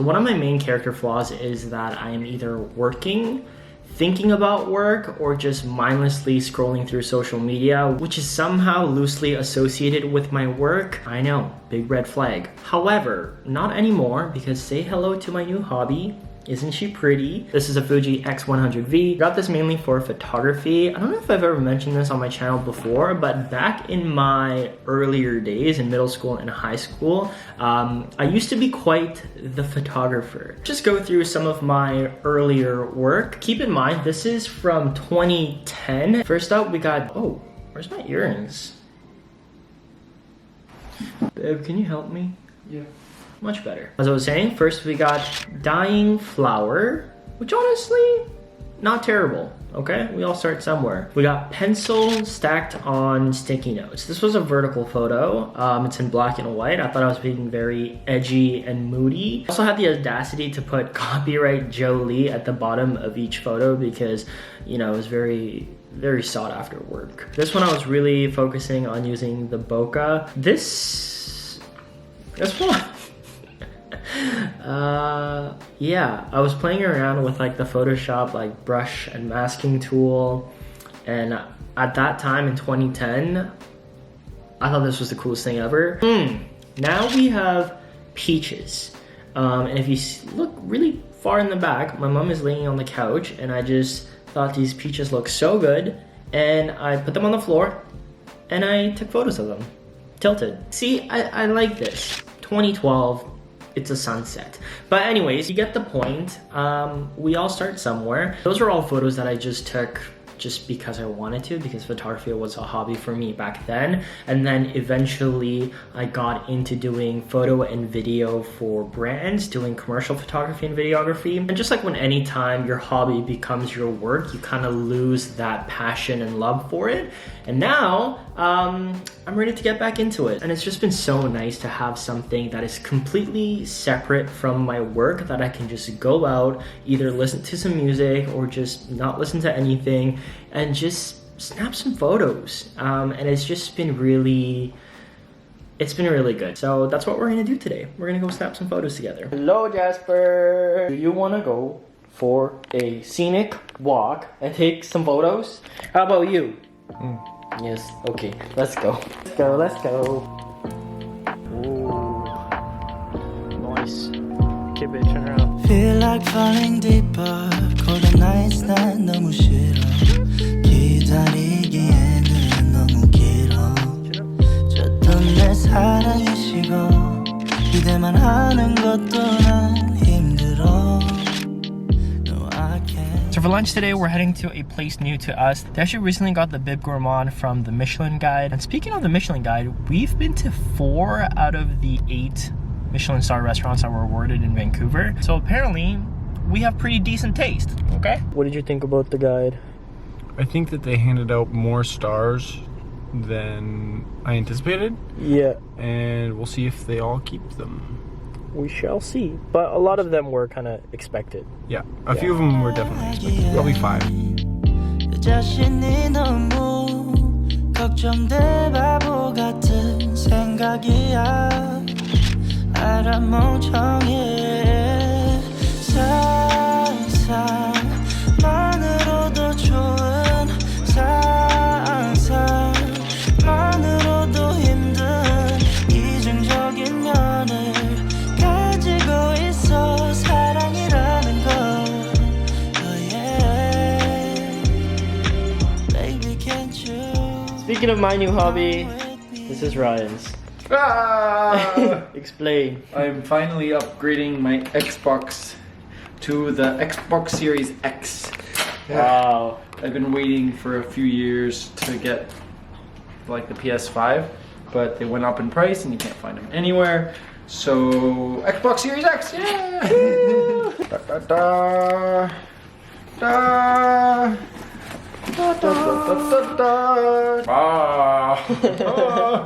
So one of my main character flaws is that I am either working, thinking about work, or just mindlessly scrolling through social media, which is somehow loosely associated with my work. I know, big red flag. However, not anymore, because say hello to my new hobby. Isn't she pretty? This is a Fuji X100V. Got this mainly for photography. I don't know if I've ever mentioned this on my channel before, but back in my earlier days in middle school and high school, I used to be quite the photographer. Just go through some of my earlier work. Keep in mind, this is from 2010. First up, we got, oh, where's my earrings? Babe, can you help me? Yeah. Much better. As I was saying, first we got Dying Flower, which honestly, not terrible, okay? We all start somewhere. We got Pencil Stacked on Sticky Notes. This was a vertical photo. It's in black and white. I thought I was being very edgy and moody. I also had the audacity to put copyright Jolie at the bottom of each photo because, you know, it was very sought after work. This one I was really focusing on using the bokeh. This one. Yeah, I was playing around with like the Photoshop like brush and masking tool, and at that time in 2010 I thought this was the coolest thing ever. Now we have Peaches, and if you look really far in the back, my mom is laying on the couch, and I just thought these peaches look so good, and I put them on the floor and I took photos of them tilted. See, I like this. 2012, it's a sunset. But anyways, you get the point. We all start somewhere. Those are all photos that I just took just because I wanted to, because photography was a hobby for me back then. And then eventually I got into doing photo and video for brands, doing commercial photography and videography. And just like when any time your hobby becomes your work, you kind of lose that passion and love for it. And now I'm ready to get back into it. And it's just been so nice to have something that is completely separate from my work, that I can just go out, either listen to some music or just not listen to anything, and just snap some photos. And it's just been really good. So that's what we're gonna do today. We're gonna go snap some photos together. Hello, Jasper. Do you wanna go for a scenic walk and take some photos? How about you? Yes, okay, let's go. Let's go. Ooh, nice. Okay, babe, turn around. Feel like falling deeper. Cold nights 난 너무 싫어. 기다리기에는 너무 길어. 줬던 내 사랑이 식어. 기대만 하는 것도 난 힘들어. So for lunch today, we're heading to a place new to us. They actually recently got the Bib Gourmand from the Michelin Guide. And speaking of the Michelin Guide, we've been to 4 out of the 8 Michelin star restaurants that were awarded in Vancouver. So apparently, we have pretty decent taste, okay? What did you think about the guide? I think that they handed out more stars than I anticipated. Yeah. And we'll see if they all keep them. We shall see. But a lot of them were kind of expected. Yeah, a few of them were definitely expected. Probably 5. 자신이 너무 걱정돼 바보 같은 생각이야. 알아 멍청해. 상상만으로도 좋은 상상만으로도 힘든 이중적인 면을 가지고 있어 사랑이라는 걸. Oh yeah. Baby, can't you? Speaking of my new hobby, this is Ryan's. Explain. I'm finally upgrading my Xbox to the Xbox Series X. Wow. I've been waiting for a few years to get like the PS5, but they went up in price and you can't find them anywhere. So Xbox Series X, yeah! Da, da, da. Da. Da, da, da, da, da. Ah. Ah.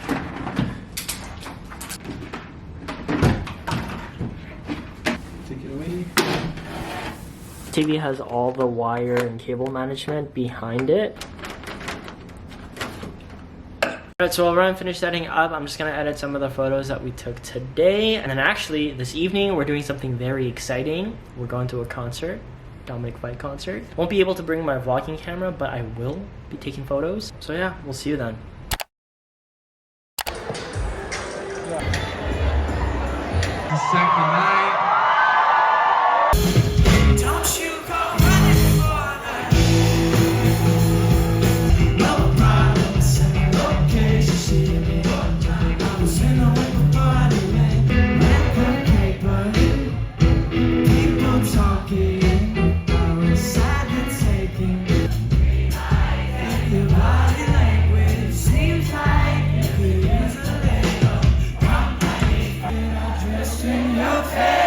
TV has all the wire and cable management behind it. Alright, so while Ryan finished setting up, I'm just gonna edit some of the photos that we took today. And then actually, this evening, we're doing something very exciting. We're going to a concert, Dominic Fike concert. Won't be able to bring my vlogging camera, but I will be taking photos. So yeah, we'll see you then. The second night. Don't you go running for that. No problems, location, see me. I was in a wicked party, man. Red paper, people talking. I was sad and taking. Your body language seems like you could use a little. Dressed in your face.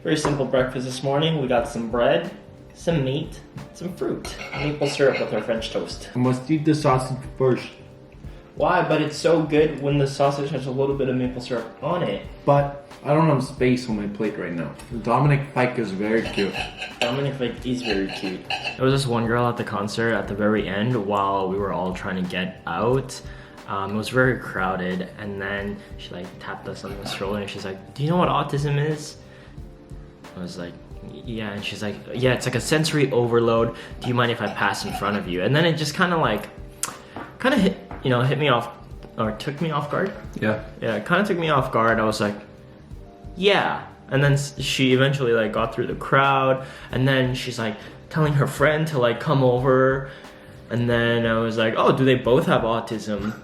Very simple breakfast this morning. We got some bread, some meat, some fruit, maple syrup with our French toast. I must eat the sausage first. Why? But it's so good when the sausage has a little bit of maple syrup on it. But I don't have space on my plate right now. Dominic Fike is very cute. Dominic Fike is very cute. There was this one girl at the concert at the very end while we were all trying to get out. It was very crowded, and then she like tapped us on the shoulder and she's like, "Do you know what autism is?" I was like, "Yeah," and she's like, "Yeah, it's like a sensory overload. Do you mind if I pass in front of you?" And then it just kind of hit, hit me off, or took me off guard. Yeah. Yeah, it kind of took me off guard. I was like, "Yeah," and then she eventually like got through the crowd, and then she's like telling her friend to like come over, and then I was like, "Oh, do they both have autism?"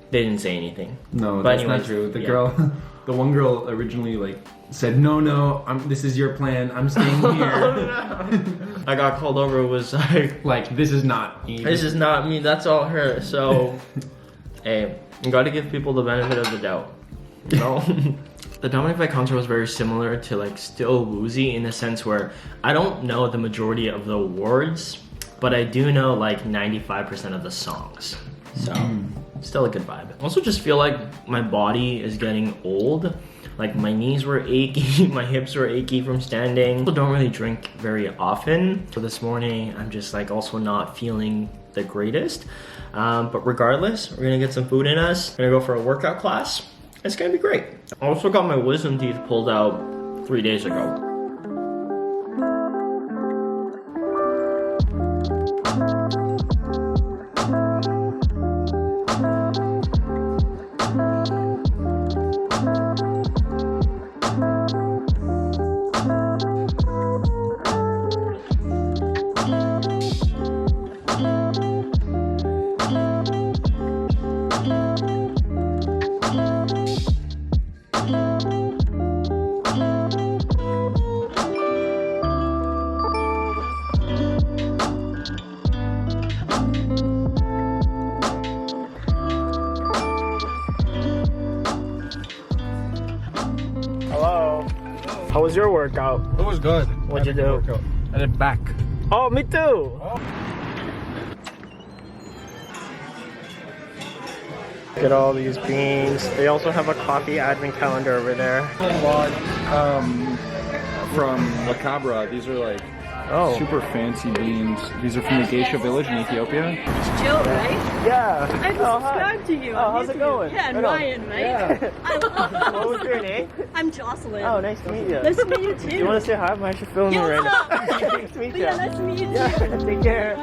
They didn't say anything. No, But that's anyways, not true. The yeah. girl, the one girl originally like said, no, this is your plan. I'm staying here. I got called over. It was like, Like, this is not me. "This is not me. That's all her." So, hey, you got to give people the benefit of the doubt. You know. The Dominic Fike concert was very similar to like Still Woozy in the sense where I don't know the majority of the words, but I do know like 95% of the songs. So still a good vibe. I also just feel like my body is getting old. Like my knees were achy, my hips were achy from standing. I don't really drink very often. So this morning I'm just like also not feeling the greatest. But regardless, we're gonna get some food in us. We're gonna go for a workout class. It's gonna be great. I also got my wisdom teeth pulled out 3 days ago. Hello. How was your workout? It was good. What'd you do? I did back. Oh, me too. Look at all these beans. They also have a coffee advent calendar over there. From La Cabra. These are like Oh. Super fancy beans. These are from the Geisha village in Ethiopia. It's Jill, right? Yeah. I just subscribed to you. Oh, how's it going? Yeah, and Right on. Ryan, right? Yeah. I love What was your name? I'm Jocelyn. Oh, nice to meet you. Nice to meet you too. You want to say hi? I'm actually filming Yeah, right what's now. up? Nice to meet you. Yeah, nice to meet you too. Yeah, take care.